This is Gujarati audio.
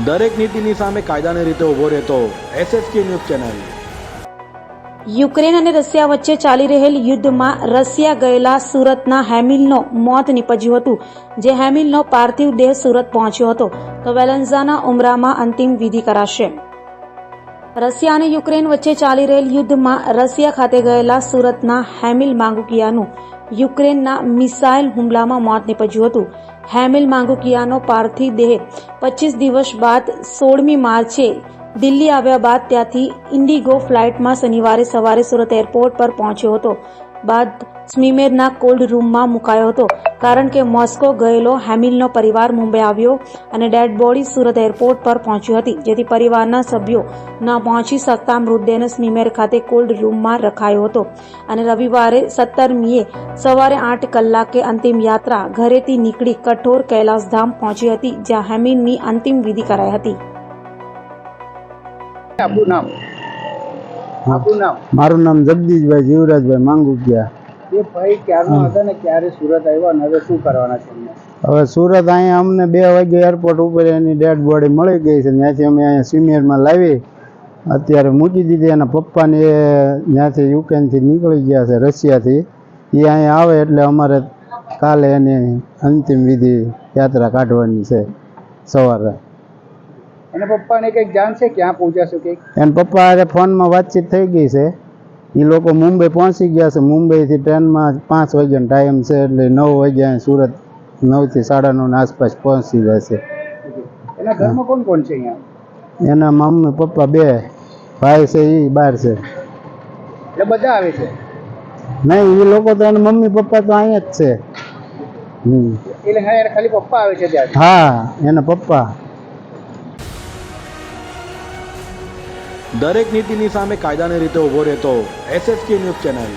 દરેક નીતિની સામે કાયદાની રીતે ઊભો રહેતો SSK ન્યૂઝ ચેનલ। યુક્રેન અને રશિયા વચ્ચે ચાલી રહેલ યુદ્ધમાં રશિયા ગયેલા સુરતના હેમિલનો મોત નીપજ્યું હતું, જે હેમિલનો પાર્થિવ દેહ સુરત પહોંચ્યો હતો તો વેલેન્ઝાના ઉમરામાં અંતિમ વિધિ કરાશે। રશિયા અને યુક્રેન વચ્ચે ચાલી રહેલ યુદ્ધમાં રશિયા ખાતે ગયેલા સુરતના હેમિલ માંગુકિયાનું યુક્રેનના મિસાઇલ હુમલામાં મોત નીપજ્યું હતું। હેમિલ માંગુકિયાનો પાર્થિવ દેહ 25 દિવસ બાદ 16મી માર્ચે દિલ્હી આવ્યા બાદ ત્યાંથી ઇન્ડિગો ફ્લાઇટમાં શનિવારે સવારે સુરત એરપોર્ટ પર પહોંચ્યો હતો। બાદ સ્મીમેરના કોલ્ડ રૂમમાં મુકાયો હતો, કારણ કે મોસ્કો ગયેલો હેમિલનો પરિવાર મુંબઈ આવ્યો અને ડેડ બોડી સુરત એરપોર્ટ પર પહોંચી હતી, જેથી પરિવારના સભ્યો ન પહોંચી શકતા મૃતદેહને સ્મીમેર ખાતે કોલ્ડ રૂમમાં રખાયો હતો અને રવિવારે 17મીએ સવારે 8 કલાકે અંતિમ યાત્રા ઘરેથી નીકળી કઠોર કૈલાસધામ પહોંચી હતી, જ્યાં હેમિલની અંતિમ વિધિ કરાઈ હતી। આપણું નામ? મારું નામ જગદીશભાઈ જીવરાજભાઈ માંગુકિયા। એ ભાઈ ક્યારનો હતા ને ક્યારે સુરત આવ્યા ને હવે શું કરવાના છે એમને? હવે સુરત અહીંયા અમને 2 વાગે એરપોર્ટ ઉપર એની ડેડ બોડી મળી ગઈ છે, ત્યાંથી અમે અહીંયા સિમેરમાં લાવી અત્યારે મૂકી દીધી। એના પપ્પાને ત્યાંથી યુક્રેનથી નીકળી ગયા છે, રશિયાથી। એ અહીંયા આવે એટલે અમારે કાલે એની અંતિમ વિધિ યાત્રા કાઢવાની છે સવારે। એના પપ્પાને કંઈક જાણ છે ક્યાં પહોંચ્યા છે? એના પપ્પા હારે ફોનમાં વાતચીત થઈ ગઈ છે, એ લોકો મુંબઈ પહોંચી ગયા છે। મુંબઈથી ટ્રેનમાં 5 વાગ્યાનો ટાઈમ છે, એટલે 9 વાગ્યા સુરત 9 થી 9:30 આસપાસ પહોંચી જશે। એના ઘરમાં કોણ કોણ છે અહીંયા? એના મમ્મી પપ્પા 2 ભાઈ છે, એ બહાર છે। એટલે બધા આવે છે? નહીં, એ લોકો તો એના મમ્મી પપ્પા તો અહીંયા જ છે। એટલે ખાલી પપ્પા આવે છે ત્યાં? હા, એના પપ્પા। દરેક નીતિની સામે કાયદાની રીતે ઊભો રહેતો SSK ન્યૂઝ ચેનલ।